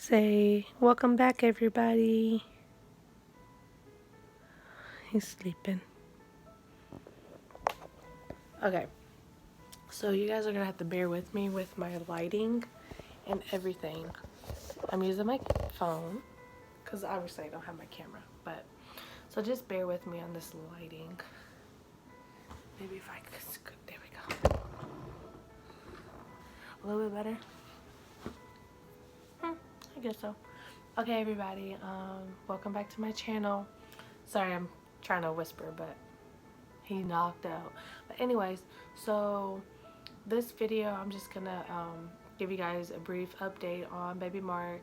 Say, welcome back, everybody. He's sleeping. Okay, so you guys are gonna have to bear with me with my lighting and everything. I'm using my phone because obviously I don't have my camera, but so just bear with me on this lighting. Maybe if I could, there we go. A little bit better. I guess so. Okay, everybody. Welcome back to my channel. Sorry, I'm trying to whisper, but he knocked out. But anyways, so this video I'm just gonna give you guys a brief update on baby Mark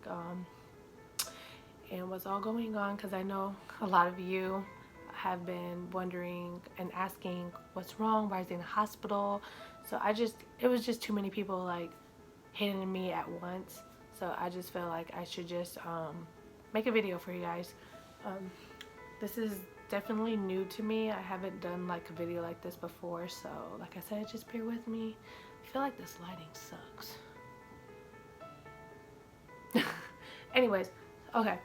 and what's all going on, because I know a lot of you have been wondering and asking what's wrong, why is he in the hospital. So it was just too many people like hitting me at once, so I just felt like I should just make a video for you guys. This is definitely new to me. I haven't done like a video like this before, so like I said, just bear with me. I feel like this lighting sucks. Anyways, okay.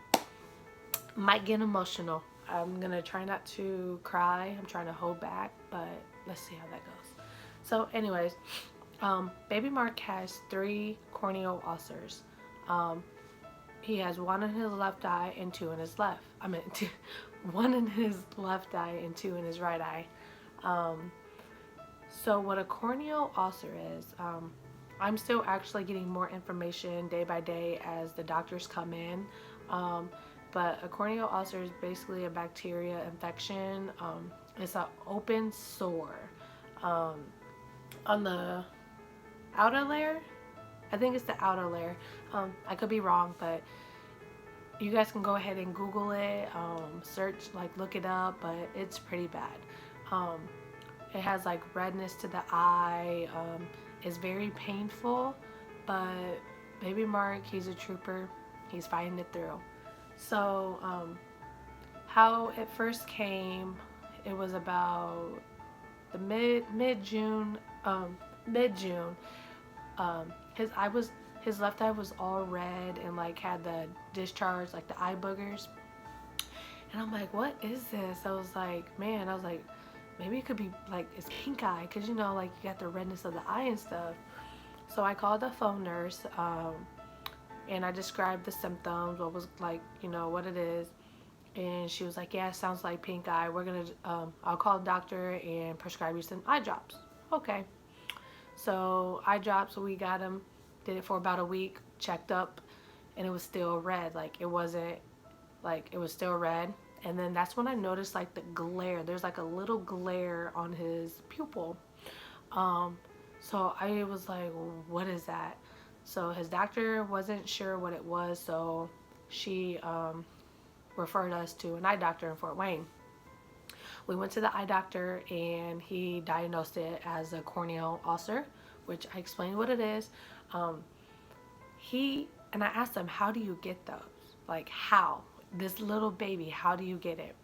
Might get emotional. I'm gonna try not to cry. I'm trying to hold back, but let's see how that goes. So anyways, baby Mark has 3 corneal ulcers. He has 1 in his left eye and 2 in his left. I mean, 1 in his left eye and 2 in his right eye. So what a corneal ulcer is, I'm still actually getting more information day by day as the doctors come in. But a corneal ulcer is basically a bacteria infection. It's an open sore on the outer layer. I think it's the outer layer. I could be wrong, but you guys can go ahead and Google it, search, like look it up, but it's pretty bad. It has like redness to the eye. It's very painful, but baby Mark, he's a trooper. He's fighting it through. So how it first came, it was about the mid June. His left eye was all red and like had the discharge, like the eye boogers. And I'm like, what is this? I was like, man, I was like, maybe it could be like it's pink eye, because you know, like you got the redness of the eye and stuff. So I called the phone nurse, and I described the symptoms, what was like, you know, what it is. And she was like, yeah, it sounds like pink eye. We're gonna I'll call the doctor and prescribe you some eye drops. Okay. So eye drops, we got them, did it for about a week, checked up, and it was still red. Like it wasn't, like it was still red. And then that's when I noticed like the glare. There's like a little glare on his pupil. So I was like, what is that? So his doctor wasn't sure what it was, so she referred us to an eye doctor in Fort Wayne. We went to the eye doctor and he diagnosed it as a corneal ulcer, which I explained what it is. And I asked him, how do you get those? Like how? This little baby, how do you get it?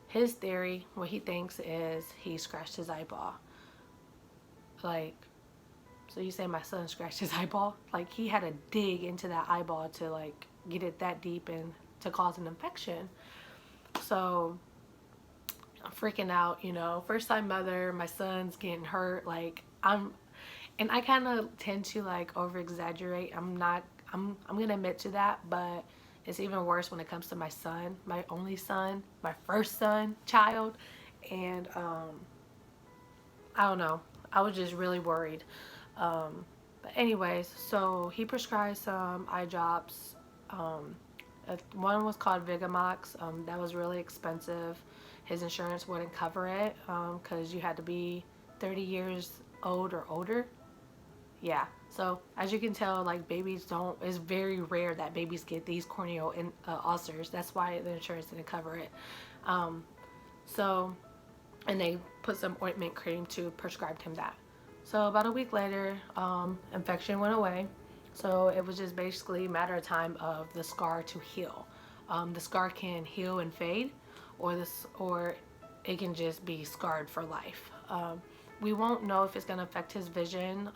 His theory, what he thinks is he scratched his eyeball. Like, so you say my son scratched his eyeball? Like he had to dig into that eyeball to like get it that deep and to cause an infection. So I'm freaking out, you know, first time mother, my son's getting hurt. Like and I kind of tend to like over exaggerate. I'm gonna admit to that, but it's even worse when it comes to my son, my only son, my first son, child. And I don't know, I was just really worried. But anyways, so he prescribed some eye drops. One was called Vigamox. That was really expensive. His insurance wouldn't cover it because you had to be 30 years old or older. Yeah. So as you can tell, like babies don't, it's very rare that babies get these corneal ulcers. That's why the insurance didn't cover it. So, and they put some ointment cream to prescribe him that. So about a week later, infection went away. So it was just basically a matter of time of the scar to heal. The scar can heal and fade, or it can just be scarred for life. We won't know if it's going to affect his vision.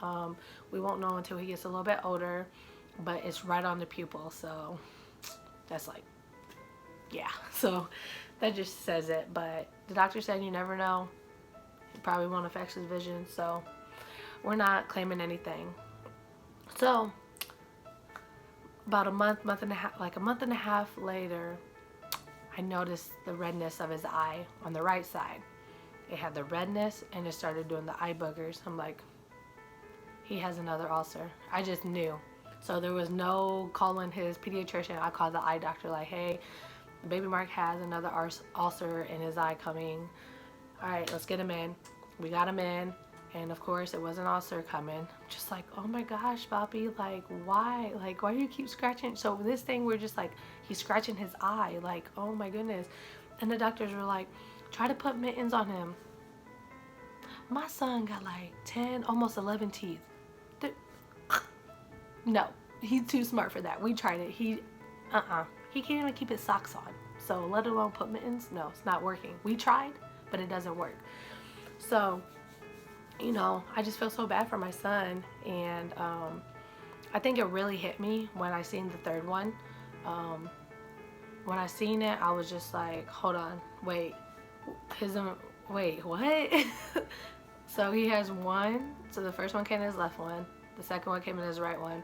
We won't know until he gets a little bit older. but it's right on the pupil, so that's like, yeah. So that just says it. But the doctor said you never know. It probably won't affect his vision, so we're not claiming anything. So about a month and a half, like a month and a half later, I noticed the redness of his eye on the right side. It had the redness and it started doing the eye boogers. I'm like, he has another ulcer. I just knew. So there was no calling his pediatrician. I called the eye doctor like, hey, baby Mark has another ulcer in his eye coming. All right, let's get him in. We got him in. And of course, it was an ulcer coming. Just like, oh my gosh, Bobby, like, why? Like, why do you keep scratching? So this thing, we're just like, he's scratching his eye. Like, oh my goodness. And the doctors were like, try to put mittens on him. My son got like 10, almost 11 teeth. No, he's too smart for that. We tried it. He can't even keep his socks on. So let alone put mittens. No, it's not working. We tried, but it doesn't work. So, you know, I just feel so bad for my son. And I think it really hit me when I seen the third one. When I seen it, I was just like, hold on, wait, wait, what? So he has one. So the first one came in his left one. The second one came in his right one.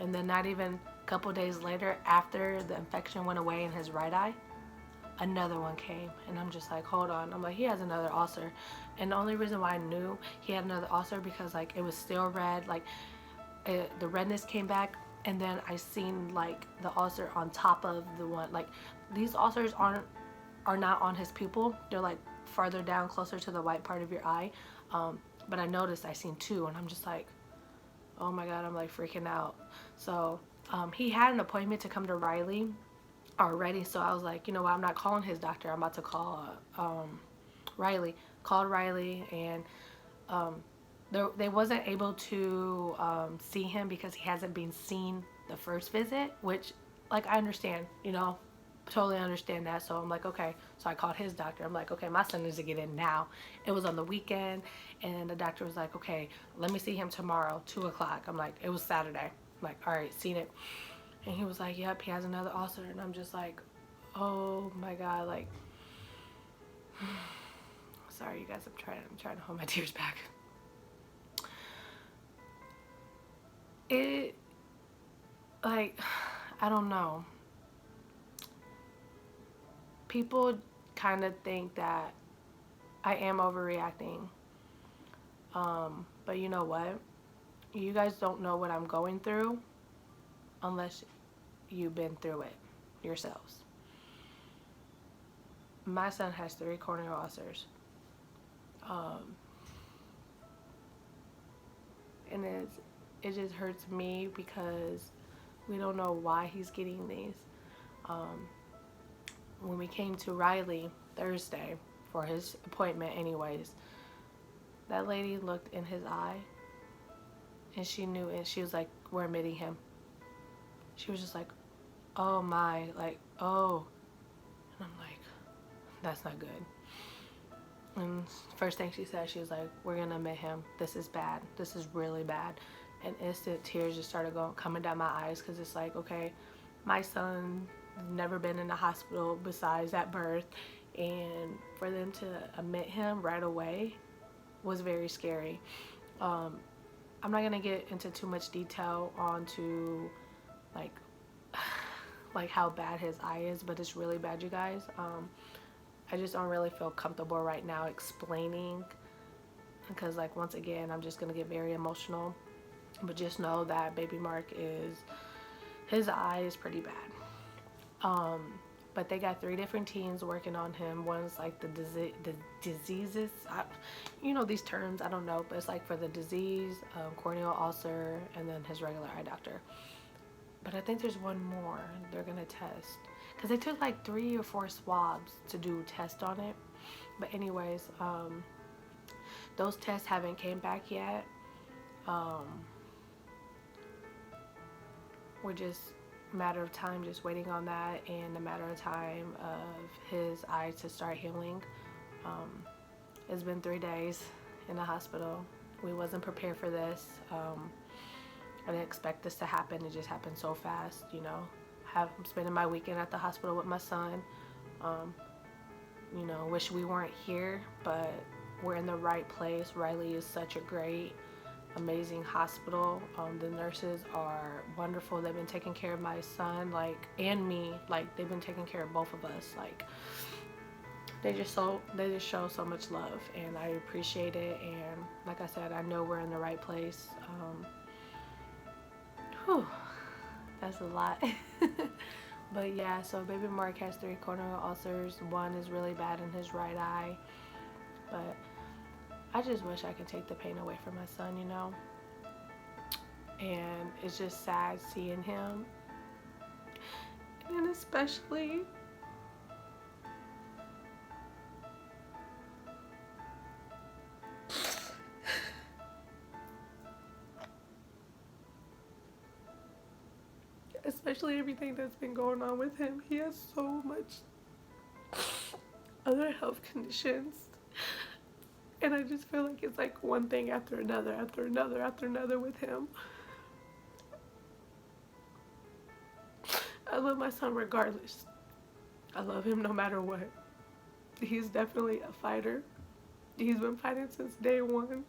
And then not even a couple days later, after the infection went away in his right eye, another one came. And I'm just like, hold on. I'm like, he has another ulcer. And the only reason why I knew he had another ulcer because like it was still red. Like the redness came back. And then I seen like the ulcer on top of the one. Like these ulcers are not on his pupil. They're like farther down, closer to the white part of your eye. But I noticed I seen two, and I'm just like, oh my god, I'm like freaking out. So he had an appointment to come to Riley already, so I was like, you know what, I'm not calling his doctor, I'm about to call Riley. Called Riley, and they wasn't able to see him because he hasn't been seen the first visit, which like I understand, you know, totally understand that. So I'm like, okay. So I called his doctor. I'm like, okay, my son needs to get in now. It was on the weekend, and the doctor was like, okay, let me see him tomorrow, 2 o'clock. I'm like, it was Saturday. I'm like, all right, seen it. And he was like, yep, he has another ulcer. And I'm just like, oh my god, like, sorry you guys, I'm trying to hold my tears back. It, like, I don't know. People kind of think that I am overreacting. But you know what? You guys don't know what I'm going through unless you've been through it yourselves. My son has 3 corneal ulcers. And it just hurts me because we don't know why he's getting these. When we came to Riley Thursday for his appointment anyways, that lady looked in his eye and she knew it. She was like, we're admitting him. She was just like, oh my, like, oh. And I'm like, that's not good. And first thing she said, she was like, we're gonna admit him. This is bad. This is really bad. And instant tears just started coming down my eyes because it's like, okay, my son never been in the hospital besides at birth, and for them to admit him right away was very scary. I'm not gonna get into too much detail onto like how bad his eye is, but it's really bad, you guys. I just don't really feel comfortable right now explaining because, like, once again, I'm just gonna get very emotional. But just know that baby Mark his eye is pretty bad. But they got 3 different teams working on him. One's like the diseases, you know these terms, I don't know, but it's like for the disease, corneal ulcer, and then his regular eye doctor. But I think there's one more they're gonna test because they took like 3 or 4 swabs to do tests on it. But anyways, those tests haven't came back yet. We're just a matter of time, just waiting on that, and a matter of time of his eye to start healing. It's been 3 days in the hospital. We wasn't prepared for this. I didn't expect this to happen. It just happened so fast, you know. I'm spending my weekend at the hospital with my son. You know, wish we weren't here, but we're in the right place. Riley is such a great, amazing hospital. The nurses are wonderful. They've been taking care of my son, like, and me. Like, they've been taking care of both of us. Like, they just show so much love, and I appreciate it. And like I said, I know we're in the right place. Whew, that's a lot. But yeah, so baby Mark has 3 corneal ulcers. One is really bad in his right eye. But I just wish I could take the pain away from my son, you know. And it's just sad seeing him. And especially everything that's been going on with him. He has so much other health conditions, and I just feel like it's like one thing after another after another after another with him. I love my son regardless. I love him no matter what. He's definitely a fighter. He's been fighting since day one.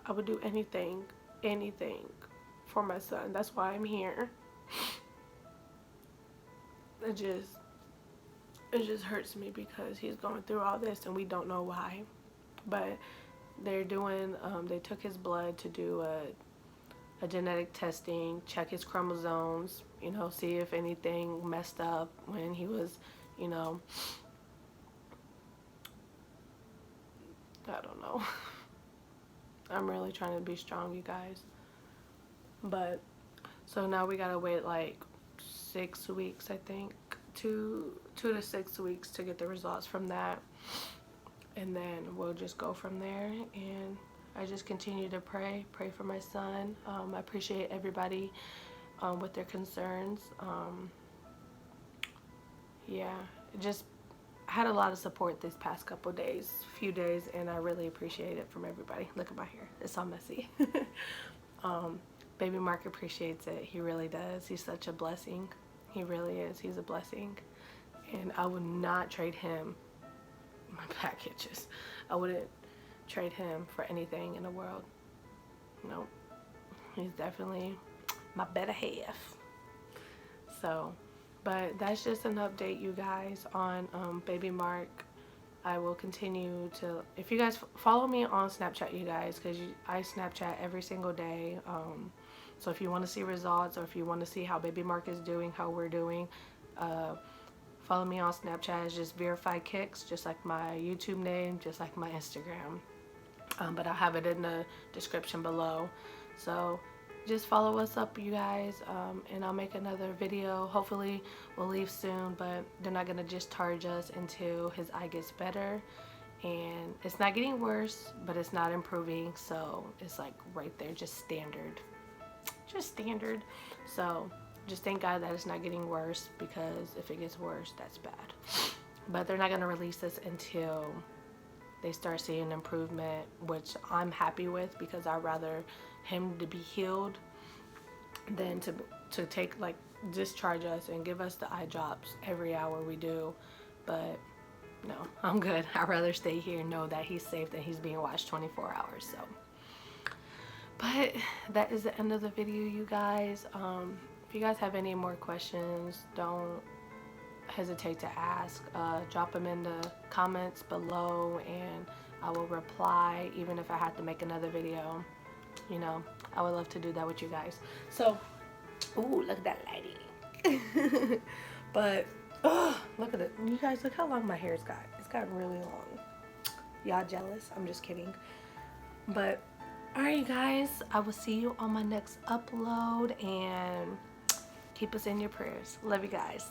I would do anything for my son. That's why I'm here. It just hurts me because he's going through all this and we don't know why. But they're doing, they took his blood to do a genetic testing, check his chromosomes, you know, see if anything messed up when he was, you know, I don't know. I'm really trying to be strong, you guys. But so now we gotta wait like 6 weeks, I think, 2 to 6 weeks to get the results from that, and then we'll just go from there. And I just continue to pray for my son. I appreciate everybody with their concerns. Yeah, just had a lot of support this past few days, and I really appreciate it from everybody. Look at my hair, it's all messy. Baby Mark appreciates it. He really does. He's such a blessing. He really is. He's a blessing, and I would not trade him. My back itches. I wouldn't trade him for anything in the world. Nope. He's definitely my better half. So, but that's just an update, you guys, on baby Mark. I will continue to, if you guys follow me on Snapchat, you guys, because I Snapchat every single day. So if you want to see results, or if you want to see how baby Mark is doing, how we're doing, follow me on Snapchat. It's just Verified Kicks, just like my YouTube name, just like my Instagram. But I'll have it in the description below. So just follow us up, you guys, and I'll make another video. Hopefully we'll leave soon, but they're not gonna discharge us until his eye gets better. And it's not getting worse, but it's not improving, so it's like right there, just standard. So just thank God that it's not getting worse, because if it gets worse, that's bad. But they're not gonna release us until they start seeing improvement, which I'm happy with, because I'd rather him to be healed than to take, like, discharge us and give us the eye drops every hour we do. But no, I'm good. I'd rather stay here and know that he's safe than he's being watched 24 hours. So, but that is the end of the video, you guys. If you guys have any more questions, don't hesitate to ask. Drop them in the comments below and I will reply, even if I have to make another video. You know, I would love to do that with you guys. So, ooh, look at that lighting. But look at it, you guys, look how long my hair's got. It's gotten really long. Y'all jealous? I'm just kidding. But alright, guys, I will see you on my next upload, and keep us in your prayers. Love you guys.